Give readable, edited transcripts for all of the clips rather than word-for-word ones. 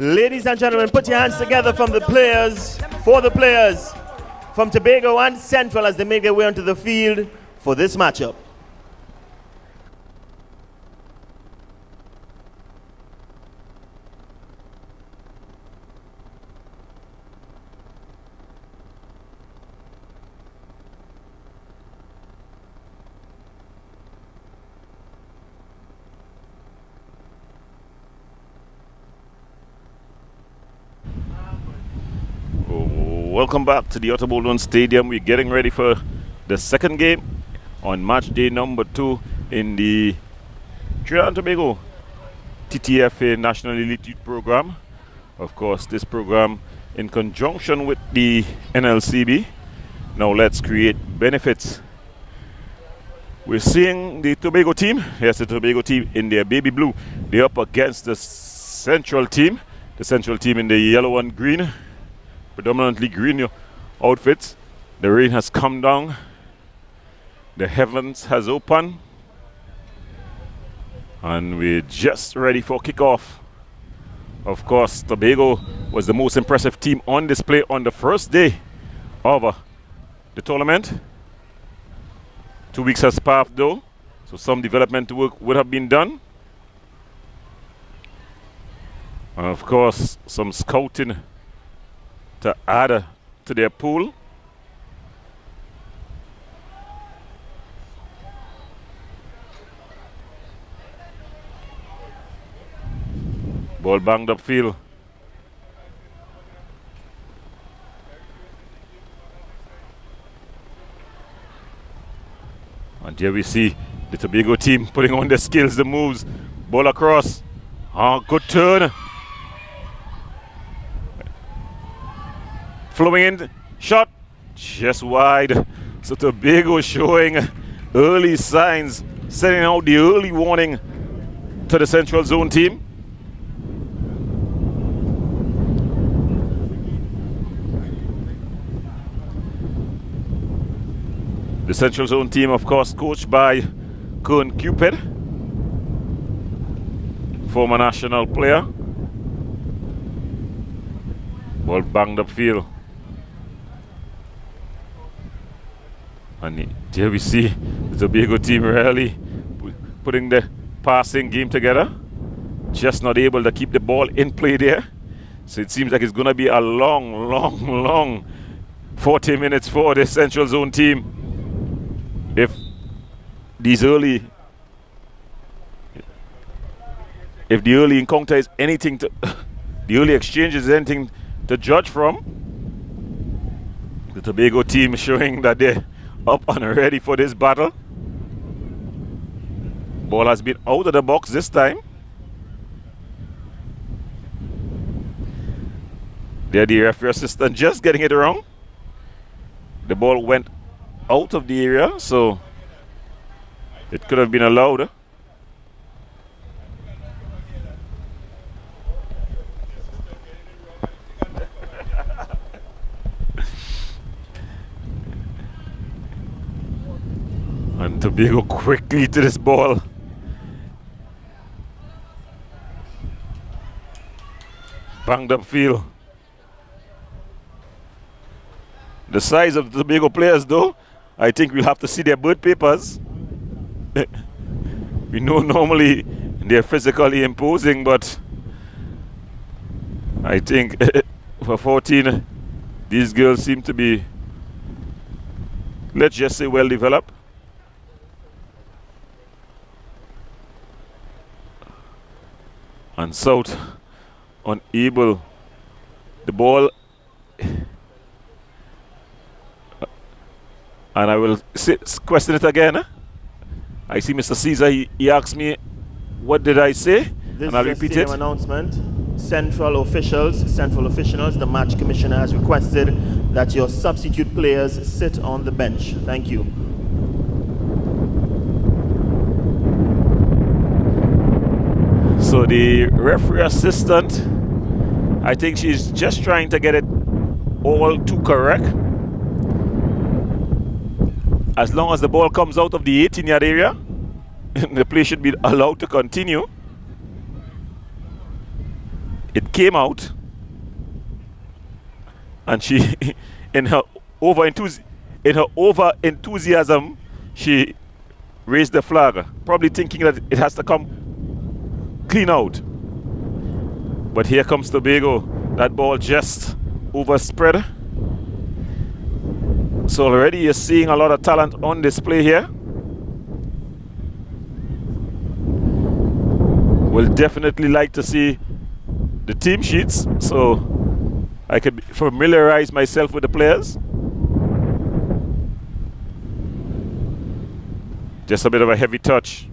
Ladies and gentlemen, put your hands together from the players, for the players from Tobago and Central as they make their way onto the field for this matchup. Welcome back to the Tobago Stadium. We're getting ready for the second game on match day number 2 in the Trinidad and Tobago TTFA National Elite Youth Program. Of course, this program in conjunction with the NLCB. Now let's create benefits. We're seeing the Tobago team. Here's the Tobago team in their baby blue. They're up against the Central team. The Central team in the yellow and green. Predominantly green outfits. The rain has come down. The heavens has opened. And we're just ready for kickoff. Of course, Tobago was the most impressive team on display on the first day of the tournament. 2 weeks has passed though, so some development work would have been done. And of course, some scouting to add to their pool. Ball banged up field. And here we see the Tobago team putting on their skills, the moves. Ball across. Good turn. Flowing in, shot, just wide. So Tobago showing early signs, sending out the early warning to the Central Zone team. The Central Zone team, of course, coached by Kern Cupid, former national player. Ball banged up field. And here we see the Tobago team really putting the passing game together. Just not able to keep the ball in play there. So it seems like it's going to be a long 40 minutes for the Central Zone team. If the early encounter is anything to, the early exchange is anything to judge from, the Tobago team showing that they're up and ready for this battle. Ball has been out of the box this time. There the referee assistant just getting it wrong. The ball went out of the area, so it could have been allowed. And Tobago quickly to this ball. Banged up field. The size of the Tobago players though, I think we'll have to see their birth papers. We know normally they're physically imposing, but I think for 14, these girls seem to be, let's just say, well developed. And South unable. The ball, and I will question it again. I see Mr. Caesar, he asked me, what did I say? This and I'll is repeat a it. Announcement. Central officials, the match commissioner has requested that your substitute players sit on the bench. Thank you. So the referee assistant, I think she's just trying to get it all too correct. As long as the ball comes out of the 18-yard area, the play should be allowed to continue. It came out, and she, in her over enthusiasm, she raised the flag, probably thinking that it has to come clean out. But here comes Tobago. That ball just overspread. So already you're seeing a lot of talent on display here. We'll definitely like to see the team sheets so I could familiarize myself with the players. Just a bit of a heavy touch.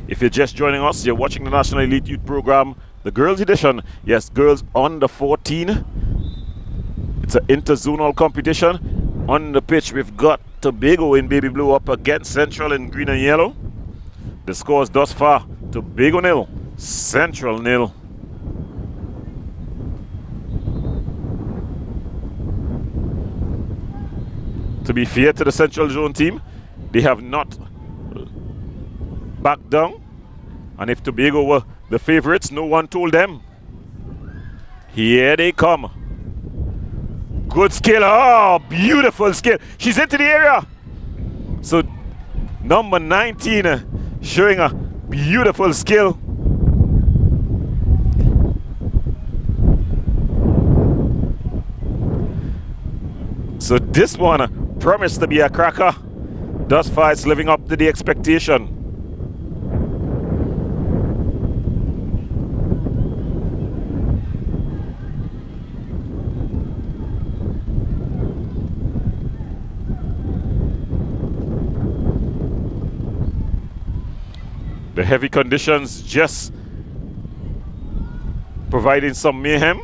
If you're just joining us, you're watching the National Elite Youth Program, the girls edition. Yes, girls under 14. It's an interzonal competition. On the pitch, we've got Tobago in baby blue up against Central in green and yellow. The scores thus far: Tobago 0, Central 0. To be fair to the Central Zone team, they have not backed down. And if Tobago were the favorites, no one told them. Here they come. Good skill. Oh, beautiful skill. She's into the area. So number 19 showing a beautiful skill. So this one promised to be a cracker. Thus far, it's living up to the expectation. The heavy conditions just providing some mayhem.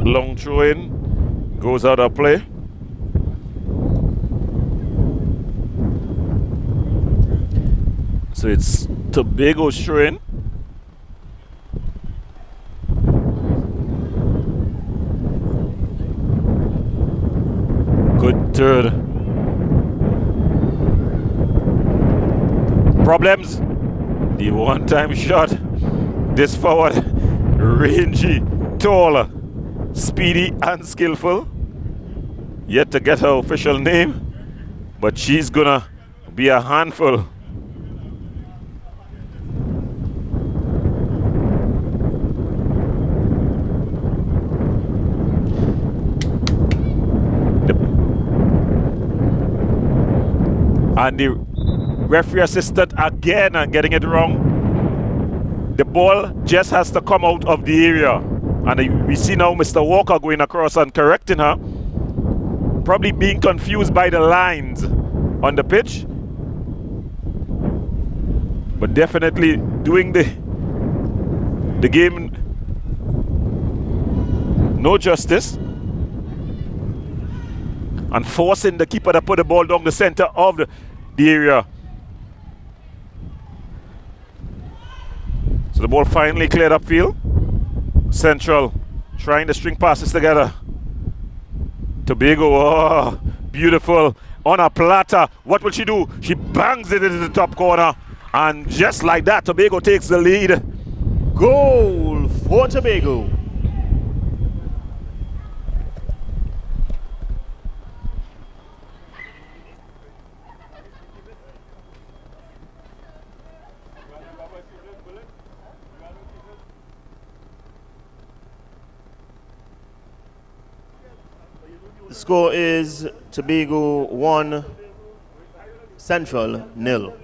Long throw in, goes out of play. So it's Tobago showing. Good third. Problems. The one-time shot. This forward, rangy, tall, speedy and skillful. Yet to get her official name, but she's gonna be a handful. And the referee assistant again and getting it wrong. The ball just has to come out of the area. And we see now Mr. Walker going across and correcting her. Probably being confused by the lines on the pitch. But definitely doing the game no justice. And forcing the keeper to put the ball down the center of the area. So the ball finally cleared upfield. Central trying to string passes together. Tobago, oh, beautiful. On a platter. What will she do? She bangs it into the top corner. And just like that, Tobago takes the lead. Goal for Tobago. The score is Tobago 1, Central 0.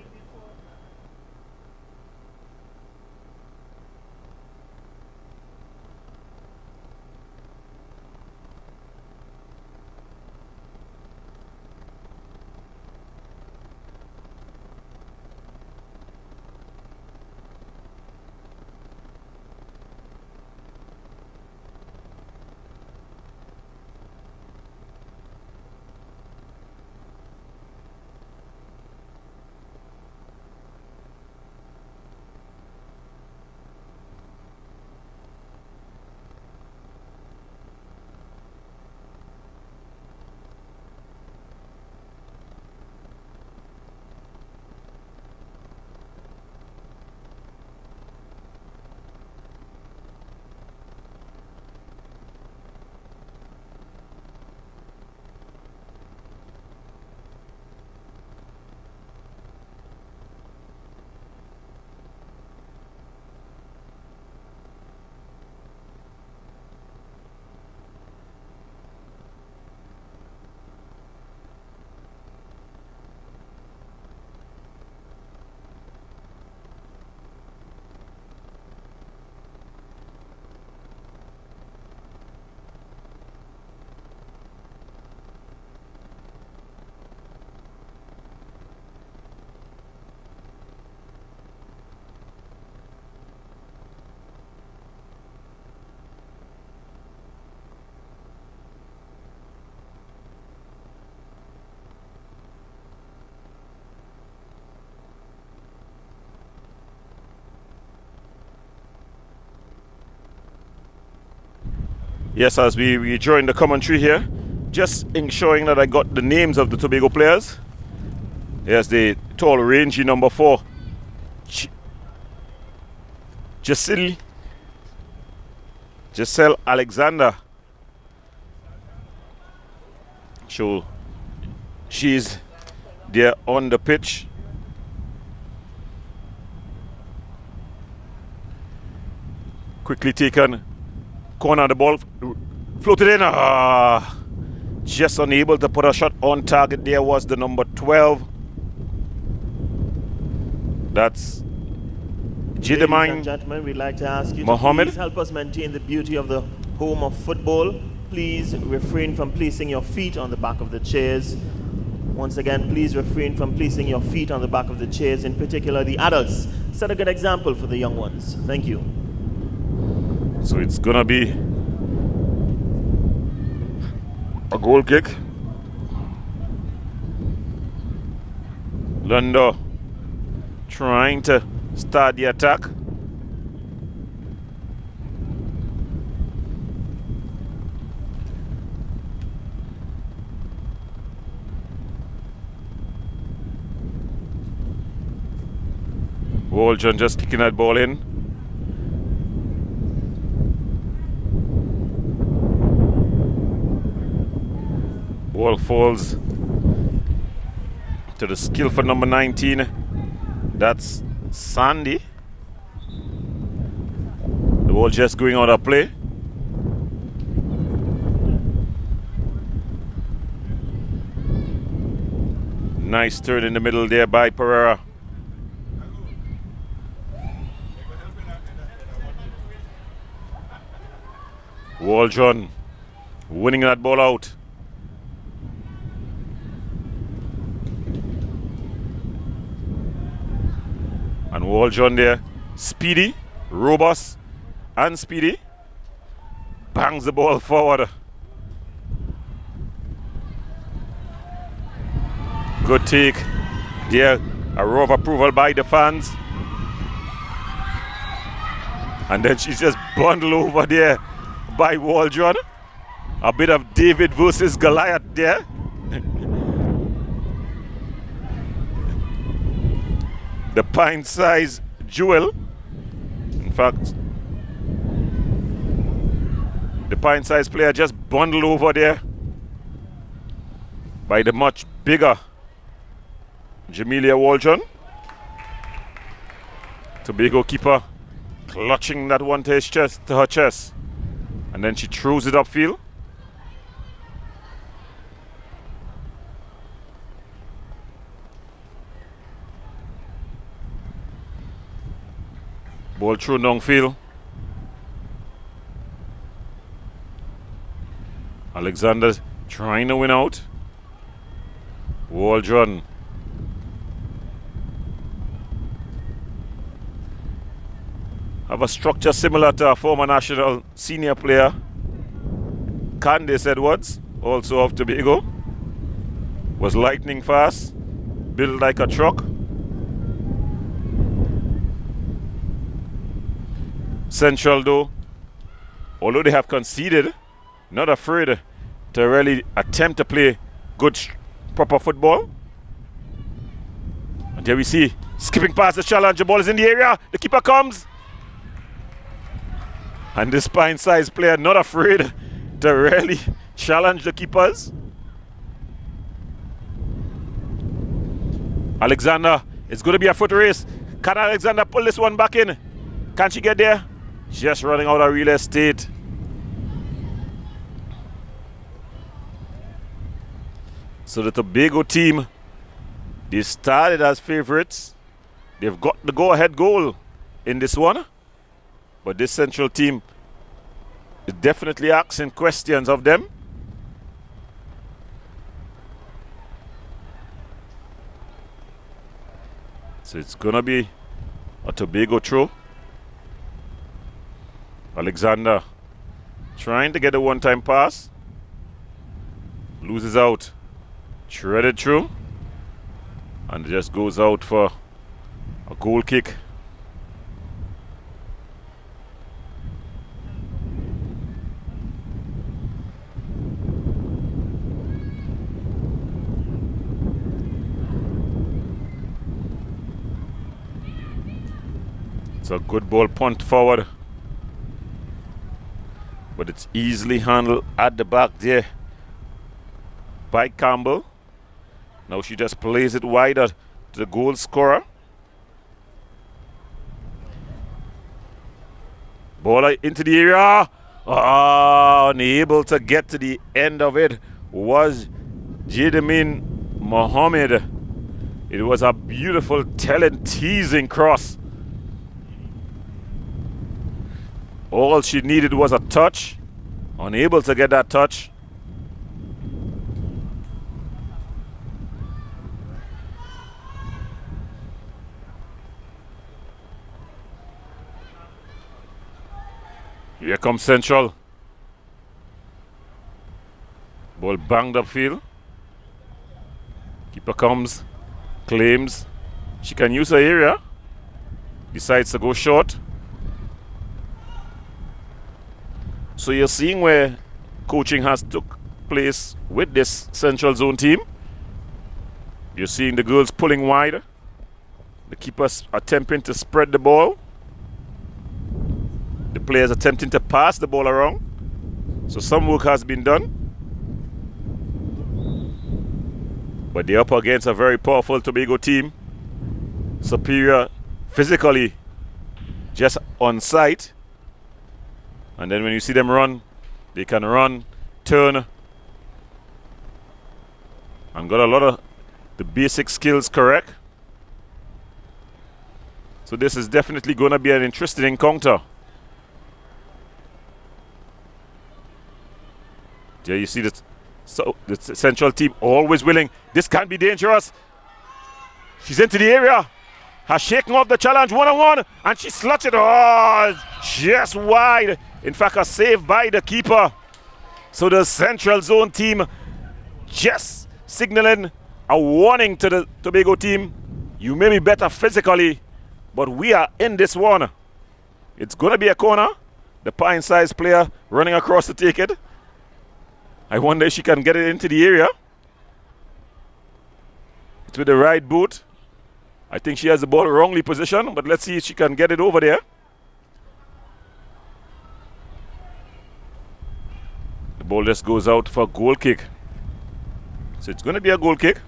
Yes, as we join the commentary here, just ensuring that I got the names of the Tobago players. Here's the tall, rangy number 4, Giselle Alexander. So she's there on the pitch. Quickly taken. Corner, the ball floated in. Just unable to put a shot on target. There was the number 12. That's Ladies and gentlemen, we'd like to ask you Mohammed. to please help us maintain the beauty of the home of football. Please refrain from placing your feet on the back of the chairs. Once again, please refrain from placing your feet on the back of the chairs, in particular the adults. Set a good example for the young ones. Thank you. So it's gonna be a goal kick. Lundo trying to start the attack. Waldron just kicking that ball in. Ball falls to the skillful number 19. That's Sandy. The ball just going out of play. Nice turn in the middle there by Pereira. Waldron winning that ball out. And Waldron there, speedy, robust, and speedy. Bangs the ball forward. Good take. There, a row of approval by the fans. And then she's just bundled over there by Waldron. A bit of David versus Goliath there. The pint-sized jewel. In fact, the pint-sized player just bundled over there by the much bigger Jamelia Waldron. Tobago keeper clutching that one to his chest, to her chest. And then she throws it upfield. Ball through downfield. Alexander trying to win out. Waldron. Have a structure similar to a former national senior player, Candace Edwards, also of Tobago. Was lightning fast, built like a truck. Central though, although they have conceded, not afraid to really attempt to play good, proper football. And there we see, skipping past the challenge, the ball is in the area, the keeper comes. And this pint-sized player not afraid to really challenge the keepers. Alexander, it's going to be a foot race. Can Alexander pull this one back in? Can she get there? Just running out of real estate. So the Tobago team, they started as favorites. They've got the go-ahead goal in this one. But this Central team is definitely asking questions of them. So it's going to be a Tobago throw. Alexander trying to get a one-time pass. Loses out. Threaded through. And just goes out for a goal kick. It's a good ball punt forward. But it's easily handled at the back there by Campbell. Now she just plays it wider to the goal scorer. Ball into the area. Unable to get to the end of it was Jadamin Mohammed. It was a beautiful teasing cross. All she needed was a touch. Unable to get that touch. Here comes Central. Ball banged upfield. Keeper comes, claims she can use her area. Decides to go short. So you're seeing where coaching has took place with this Central Zone team. You're seeing the girls pulling wide. The keepers attempting to spread the ball. The players attempting to pass the ball around. So some work has been done. But they're up against a very powerful Tobago team. Superior physically, just on sight. And then when you see them run, they can run, turn, and got a lot of the basic skills correct. So this is definitely going to be an interesting encounter. There you see the Central team always willing. This can be dangerous. She's into the area. Has shaken off the challenge one-on-one, and she sluts it. Oh, just wide. In fact, a save by the keeper. So the Central Zone team just signaling a warning to the Tobago team. You may be better physically, but we are in this one. It's going to be a corner. The pine-sized player running across to take it. I wonder if she can get it into the area. It's with the right boot. I think she has the ball wrongly positioned, but let's see if she can get it over there. The ball just goes out for a goal kick. So it's going to be a goal kick.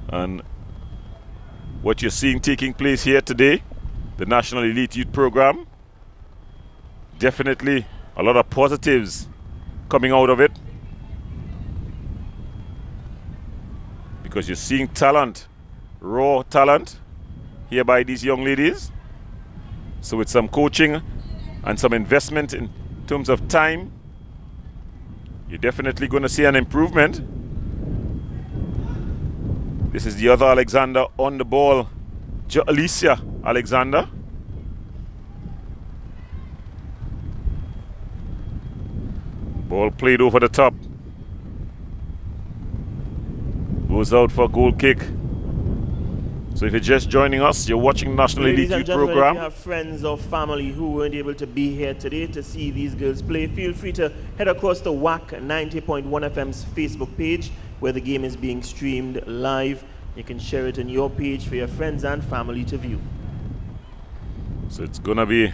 And what you're seeing taking place here today, the National Elite Youth Program, definitely a lot of positives coming out of it. Because you're seeing talent, raw talent, here by these young ladies. So with some coaching and some investment in terms of time, you're definitely going to see an improvement. This is the other Alexander on the ball, Alicia Alexander. Ball played over the top. Goes out for a goal kick. So if you're just joining us, you're watching National Elite Youth Program. If you have friends or family who weren't able to be here today to see these girls play, feel free to head across to WAC 90.1 FM's Facebook page, where the game is being streamed live. You can share it on your page for your friends and family to view. So it's going to be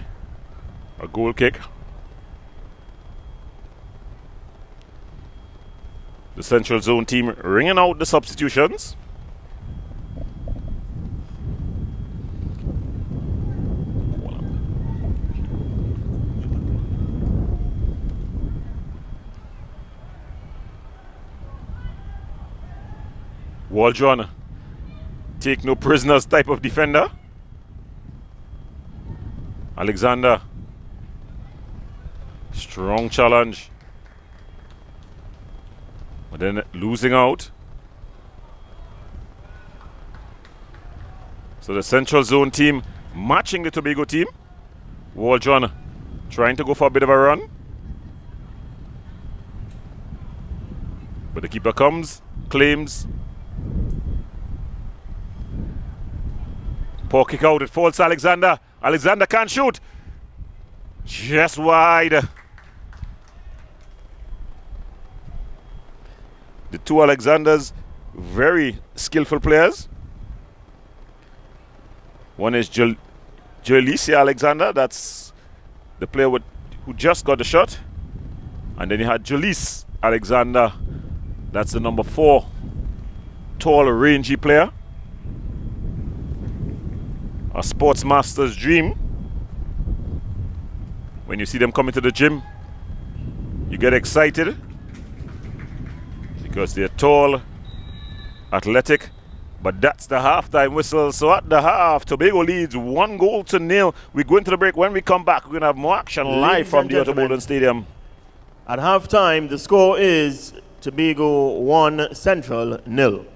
a goal kick. The Central Zone team ringing out the substitutions. Waldron, take no prisoners type of defender. Alexander, strong challenge. But then losing out. So the Central Zone team matching the Tobago team. Waldron trying to go for a bit of a run. But the keeper comes, claims. Poor kick out, it falls to Alexander. Alexander can't shoot. Just wide. The two Alexanders very skillful players. One is Jaleesa Alexander. That's the player who just got the shot. And then you had Jaleesa Alexander. That's the number 4 tall, rangy player. A sports master's dream. When you see them coming to the gym, you get excited because they're tall, athletic. But that's the halftime whistle. So at the half, Tobago leads 1-0. We go into the break. When we come back, we're going to have more action live from the Tobago Stadium. At halftime, the score is Tobago 1, Central 0.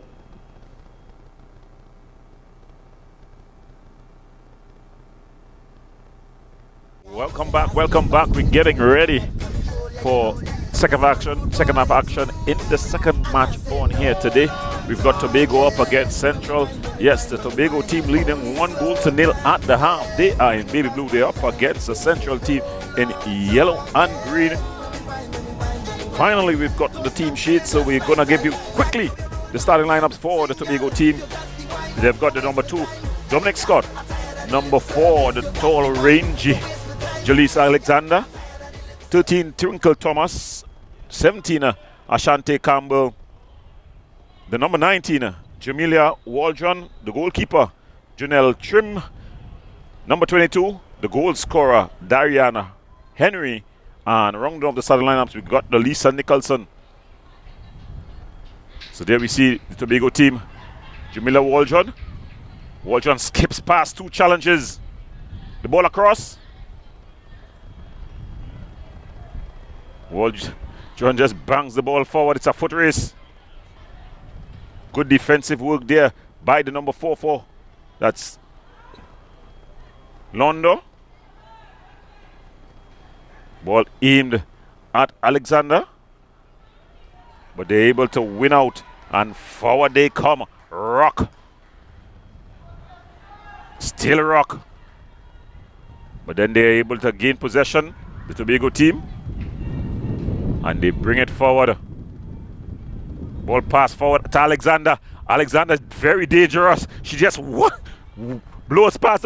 Welcome back. We're getting ready for second half action in the second match on here today. We've got Tobago up against Central. Yes, the Tobago team leading 1-0 at the half. They are in baby blue. They're up against the Central team in yellow and green. Finally, we've got the team sheet, so we're going to give you quickly the starting lineups for the Tobago team. They've got the number 2, Dominic Scott. Number 4, the tall, rangy Jaleesa Alexander. 13, Twinkle Thomas. 17, Ashante Campbell. The number 19, Jamelia Waldron. The goalkeeper, Janelle Trim. Number 22, the goal scorer, Dariana Henry. And rounding up the starting lineups, we've got the Lisa Nicholson. So there we see the Tobago team. Jamelia Waldron. Waldron skips past 2 challenges. The ball across. Waldron just bangs the ball forward. It's a foot race. Good defensive work there by the number 4. That's Londo. Ball aimed at Alexander. But they're able to win out. And forward they come. Rock. Still Rock. But then they're able to gain possession, the Tobago team. And they bring it forward. Ball pass forward to Alexander. Alexander's very dangerous. She just blows past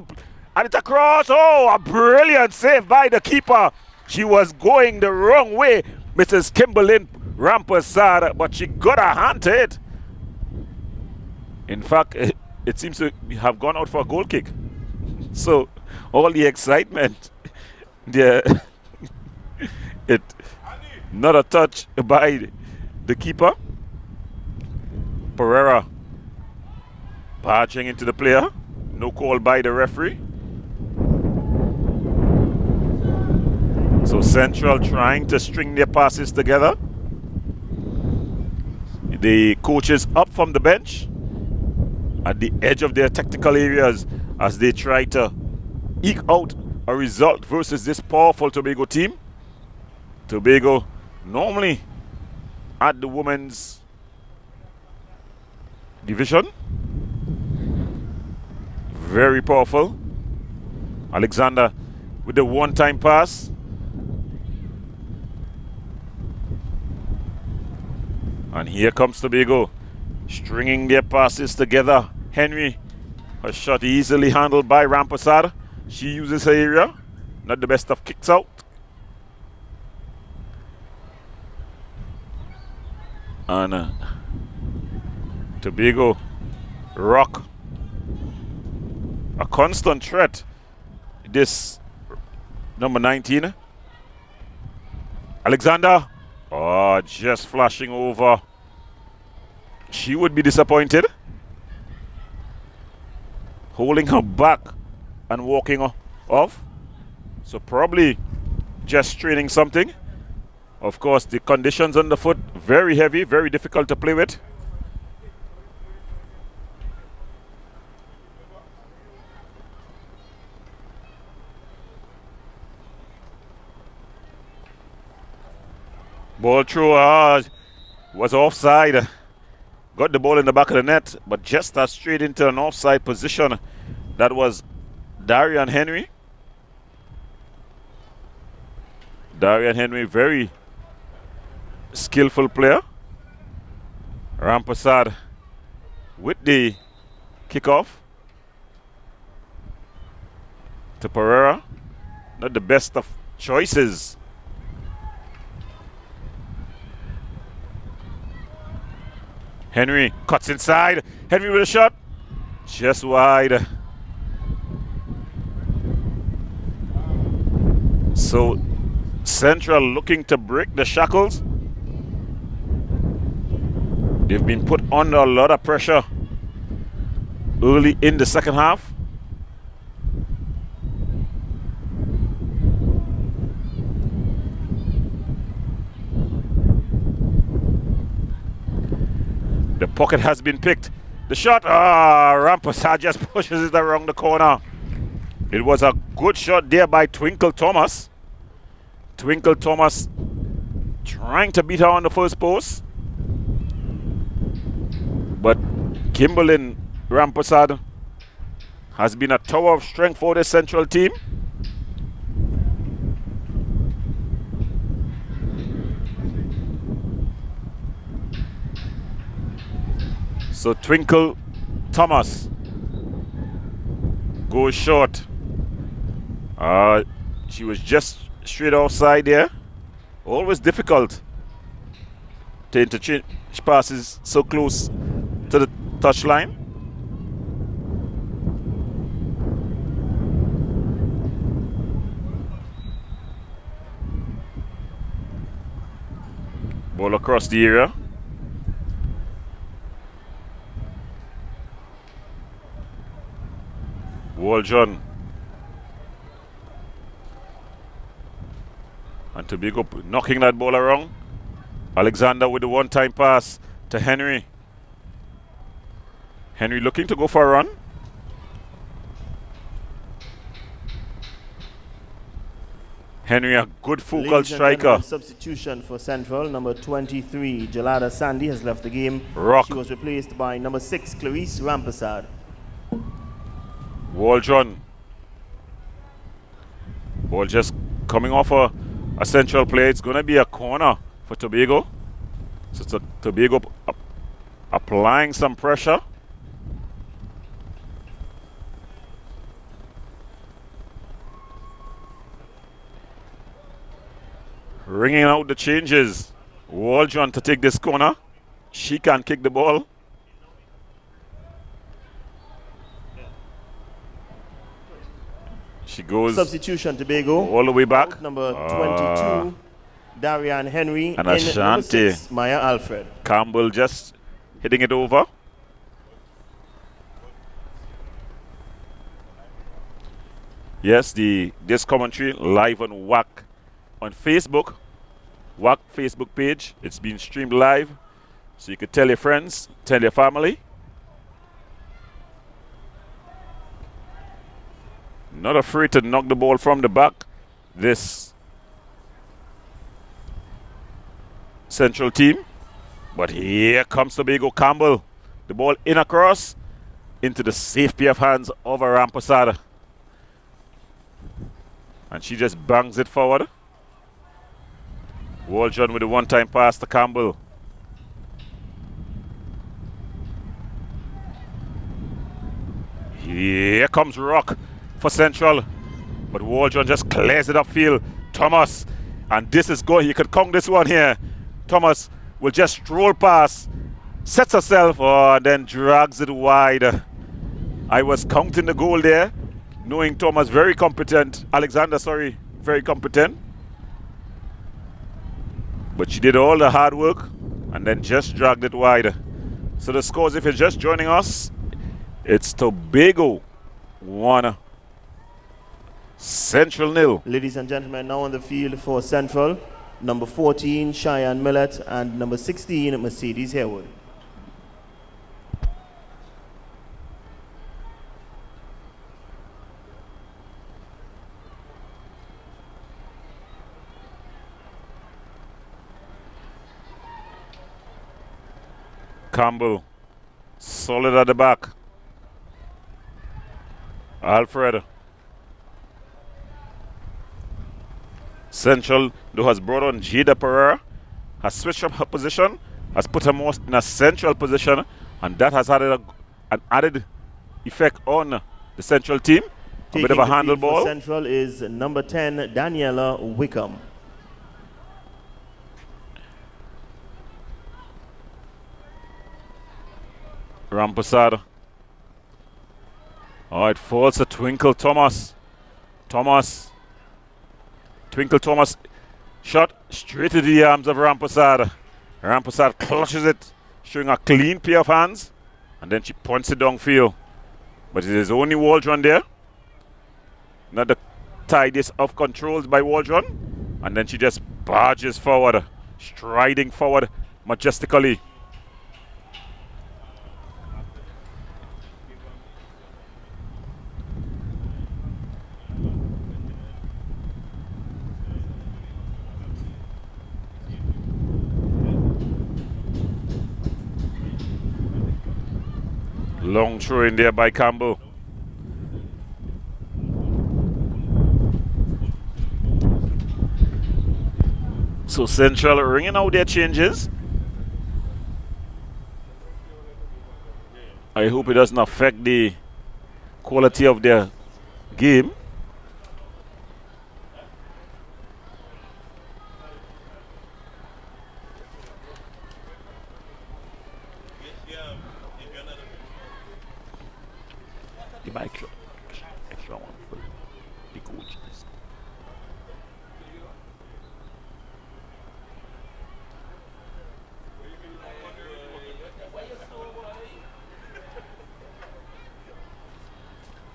and it's across. Oh, a brilliant save by the keeper. She was going the wrong way, Mrs. Kimberlyn Rampasad, but she got a hand to it. In fact, it seems to have gone out for a goal kick. So all the excitement, not a touch by the keeper. Pereira barging into the player. No call by the referee. So Central trying to string their passes together. The coaches up from the bench at the edge of their tactical areas as they try to eke out a result versus this powerful Tobago team. Tobago normally at the women's division. Very powerful. Alexander with the one-time pass. And here comes Tobago, stringing their passes together. Henry, a shot easily handled by Rampasad. She uses her area. Not the best of kicks out. And Tobago Rock. A constant threat. This number 19. Alexander. Oh, just flashing over. She would be disappointed. Holding her back and walking off. So probably just training something. Of course, the conditions on the foot, very heavy, very difficult to play with. Ball through was offside. Got the ball in the back of the net, but just straight into an offside position. That was Darian Henry. Darian Henry, very skillful player. Rampasad with the kickoff to Pereira. Not the best of choices. Henry cuts inside. Henry with a shot. Just wide. So Central looking to break the shackles. They've been put under a lot of pressure early in the second half. The pocket has been picked. The shot, Rampasa just pushes it around the corner. It was a good shot there by Twinkle Thomas. Twinkle Thomas trying to beat her on the first post. But Kimberlyn Rampasad has been a tower of strength for the Central team. So Twinkle Thomas goes short. She was just straight outside there. Always difficult to interchange passes so close to the touchline. Ball across the area. Waldron. And Tobago knocking that ball around. Alexander with the one-time pass to Henry. Henry looking to go for a run. Henry, a good focal striker. Substitution for Central. Number 23, Jalada Sandy, has left the game. Rock. She was replaced by number 6, Clarice Rampasad. Waldron. Ball just coming off a Central play. It's going to be a corner for Tobago. So Tobago applying some pressure. Ringing out the changes. Waldron to take this corner. She can kick the ball. She goes substitution Tobago. All the way back. Out number 22, Darian Henry. And in Ashanti. number 6, Maya Alfred. Campbell just hitting it over. Yes, this commentary live on WAC on Facebook. WAC Facebook page. It's been streamed live. So you could tell your friends, tell your family. Not afraid to knock the ball from the back. This Central team. But here comes Tobago. Campbell. The ball in across into the safe pair of hands of Rampasad. And she just bangs it forward. Waldron with the one-time pass to Campbell. Here comes Rock for Central. But Waldron just clears it upfield. Thomas. And this is going. You could count this one here. Thomas will just stroll past. Sets herself. And then drags it wide. I was counting the goal there. Knowing Thomas very competent. Alexander, sorry. Very competent. But she did all the hard work. And then just dragged it wide. So the scores, if you're just joining us, it's Tobago 1. Central 0. Ladies and gentlemen, now on the field for Central, number 14, Cheyenne Millett, and number 16, Mercedes Harewood. Campbell, solid at the back. Alfred. Central, though, has brought on Jada Pereira, has switched up her position, has put her more in a central position And that has had an added effect on the Central team. A bit of a handle field for ball. Central is number 10, Daniela Wickham. Rampasad. Oh, it falls to Twinkle Thomas. Twinkle Thomas shot straight into the arms of Rampasad. Rampasad clutches it, showing a clean pair of hands, and then she punts it downfield. But it is only Waldron there. Not the tidiest of controls by Waldron. And then she just barges forward, striding forward majestically. Long throw in there by Campbell. So Central ringing out their changes. I hope it doesn't affect the quality of their game. Give my extra one for the coach.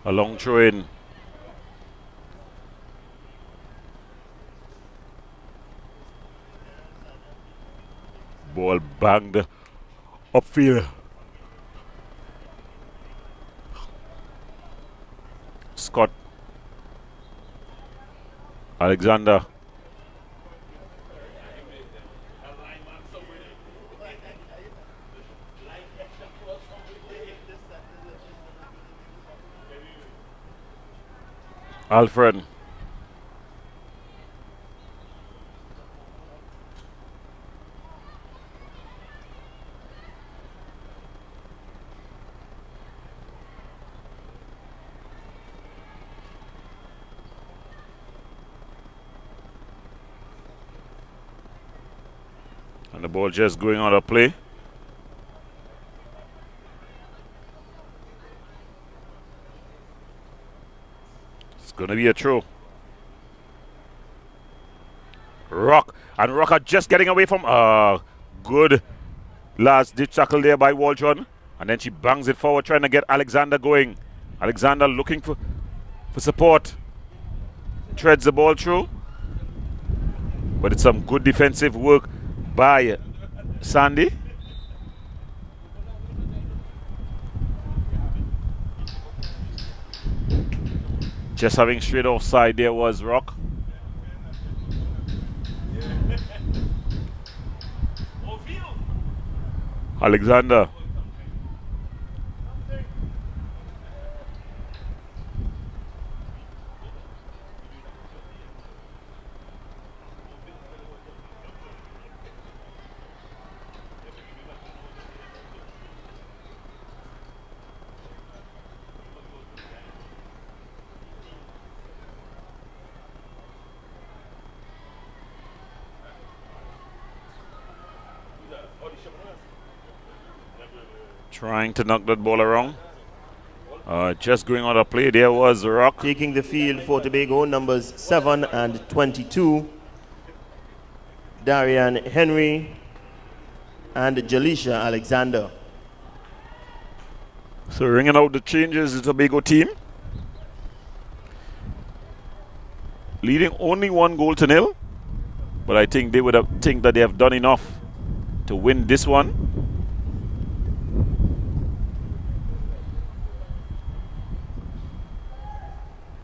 A long throw in. Ball banged upfield. Scott. Alexander. Alfred. And the ball just going out of play. It's going to be a throw. Rock. And Rocker just getting away from... good last ditch tackle there by Waldron. And then she bangs it forward, trying to get Alexander going. Alexander looking for support. Treads the ball through. But it's some good defensive work by Sandy. Just having straight offside there was Rock. Alexander. Trying to knock that ball around. Just going out of play. There was Rock. Taking the field for Tobago, numbers 7 and 22. Darian Henry and Jalisha Alexander. So ringing out the changes, the Tobago team. Leading only 1-0. But I think they would think that they have done enough to win this one.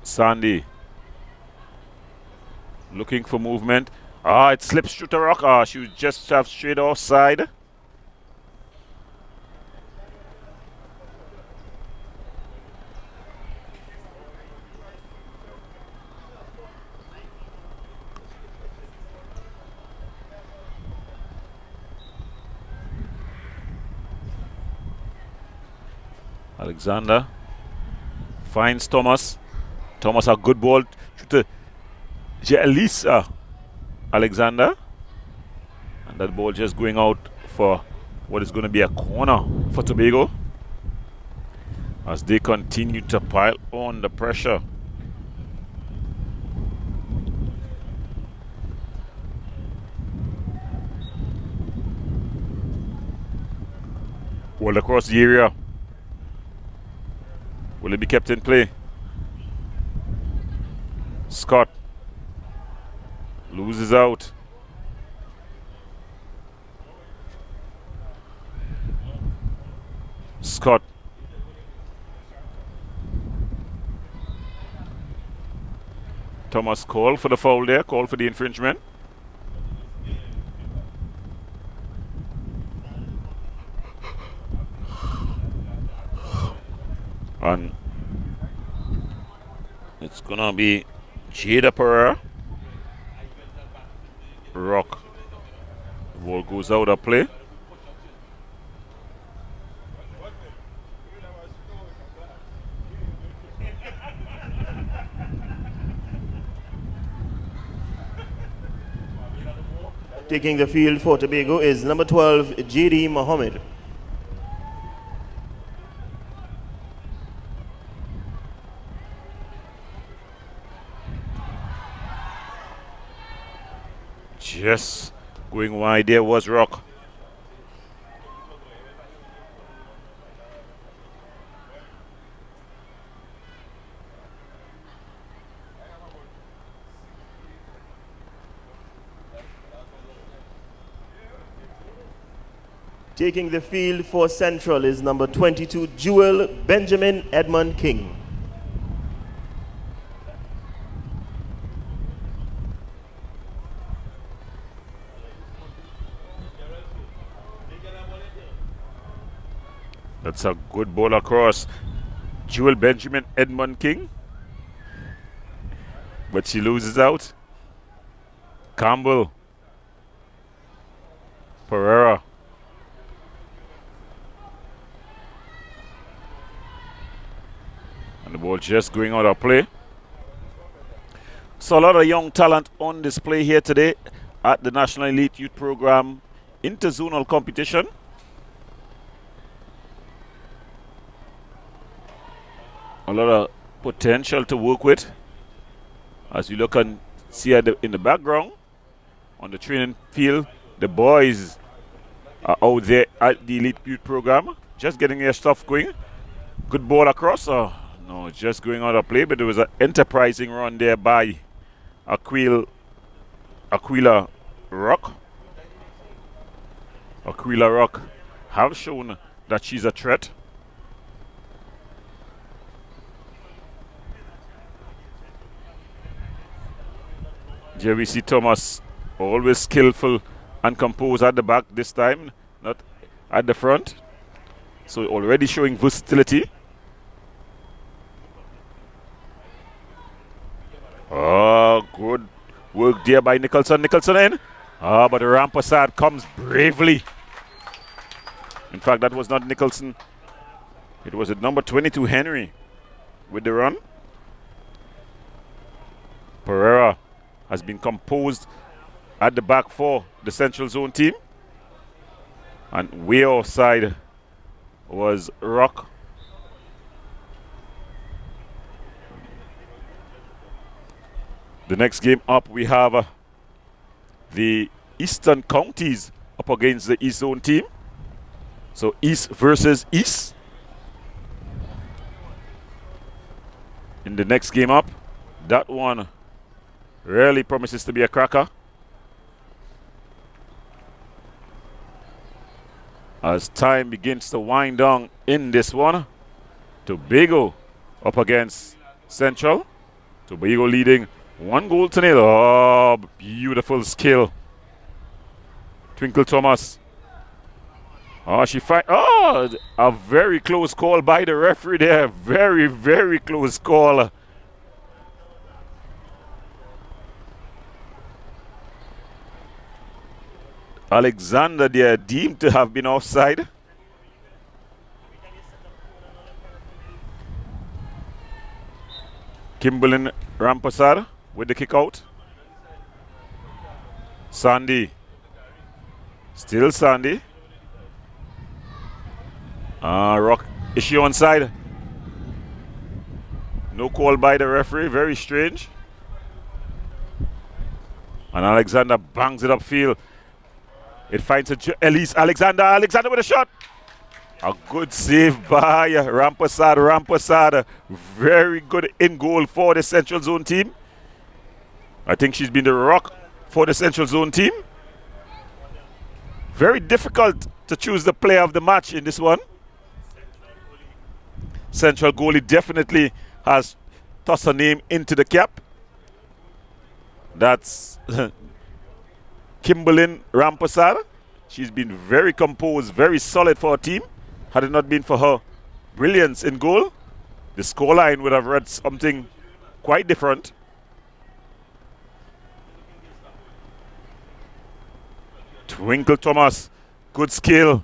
Sandy looking for movement. It slips through the Rock. She would just have straight offside. Alexander finds Thomas. Thomas a good ball to Elisa Alexander. And that ball just going out for what is going to be a corner for Tobago as they continue to pile on the pressure. Ball across the area. Will it be kept in play? Scott loses out. Scott. Thomas called for the foul there, called for the infringement. And it's gonna be Jada Pereira. Rock. The ball goes out of play. Taking the field for Tobago is number 12, J.D. Mohammed. Just going wide there was Rock. Taking the field for Central is number 22, Jewel Benjamin Edmund King. That's a good ball across. Jewel Benjamin Edmund King. But she loses out. Campbell. Pereira. And the ball just going out of play. So a lot of young talent on display here today at the National Elite Youth Program Interzonal Competition. A lot of potential to work with. As you look and see in the background on the training field, the boys are out there at the Elite Youth Program, just getting their stuff going. Good ball across. No, just going out of play, but there was an enterprising run there by Aquila Rock. Aquila Rock have shown that she's a threat. Here we see Thomas, always skillful and composed at the back this time, not at the front. So already showing versatility. Oh, good work there by Nicholson. Nicholson in. But the Rampasad comes bravely. In fact, that was not Nicholson. It was at number 22, Henry, with the run. Pereira has been composed at the back for the Central Zone team. And way offside was Rock. The next game up, we have the Eastern Counties up against the East Zone team. So East versus East. In the next game up, that one really promises to be a cracker. As time begins to wind down in this one, Tobago up against Central. Tobago leading 1-0. Oh, beautiful skill. Twinkle Thomas. Oh, she fight. Oh, a very close call by the referee there. Very, very close call. Alexander there deemed to have been offside. Kimberlyn Rampasar with the kick out. Sandy. Still Sandy. Rock. Is she onside? No call by the referee. Very strange. And Alexander bangs it upfield. It finds Elise Alexander. Alexander with a shot. A good save by Rampasar. Very good in goal for the Central Zone team. I think she's been the rock for the Central Zone team. Very difficult to choose the player of the match in this one. Central goalie definitely has tossed her name into the cap. That's Kimberlyn Rampasar. She's been very composed, very solid for her team. Had it not been for her brilliance in goal, the scoreline would have read something quite different. Twinkle Thomas, good skill.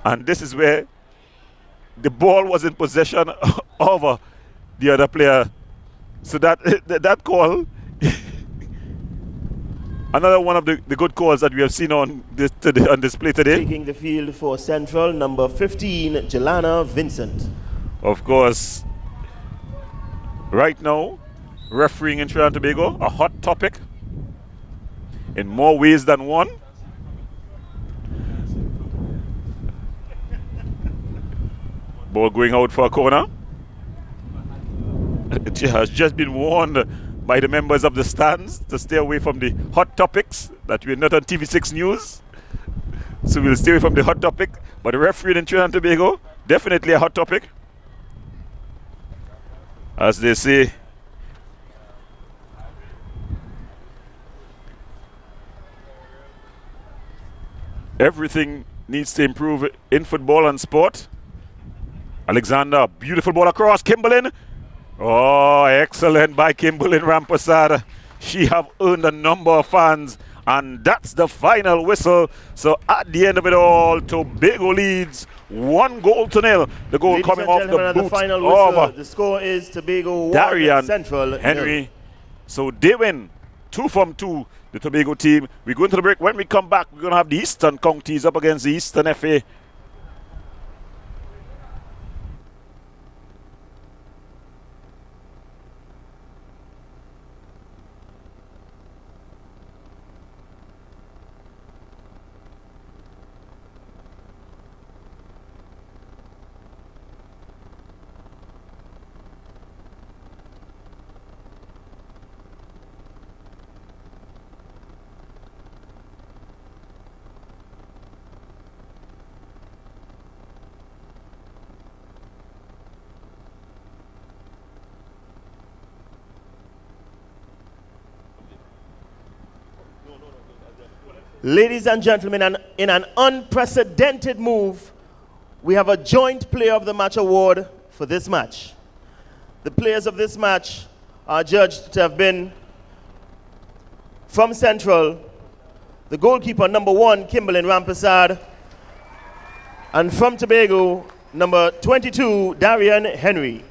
And this is where the ball was in possession of the other player. So that call, another one of the good calls that we have seen on display today. Taking the field for Central, number 15, Jelana Vincent. Of course, right now, refereeing in Trinidad and Tobago, a hot topic in more ways than one. Ball going out for a corner. It has just been warned by the members of the stands to stay away from the hot topics, that we're not on TV6 News. So we'll stay away from the hot topic. But the referee in Trinidad and Tobago, definitely a hot topic. As they say, everything needs to improve in football and sport. Alexander, beautiful ball across. Kimberlyn. Oh, excellent by Kimberlyn Rampasar. She have earned a number of fans. And that's the final whistle. So at the end of it all, Tobago leads 1-0. The goal coming off the boot of the score is Tobago 1, Darian Central Henry. 0. So they win 2 from 2, the Tobago team. We go into the break. When we come back, we're going to have the Eastern Counties up against the Eastern FA. Ladies and gentlemen, in an unprecedented move, we have a joint Player of the Match award for this match. The players of this match are judged to have been from Central, the goalkeeper number 1, Kimberlyn Rampasar, and from Tobago, number 22, Darian Henry.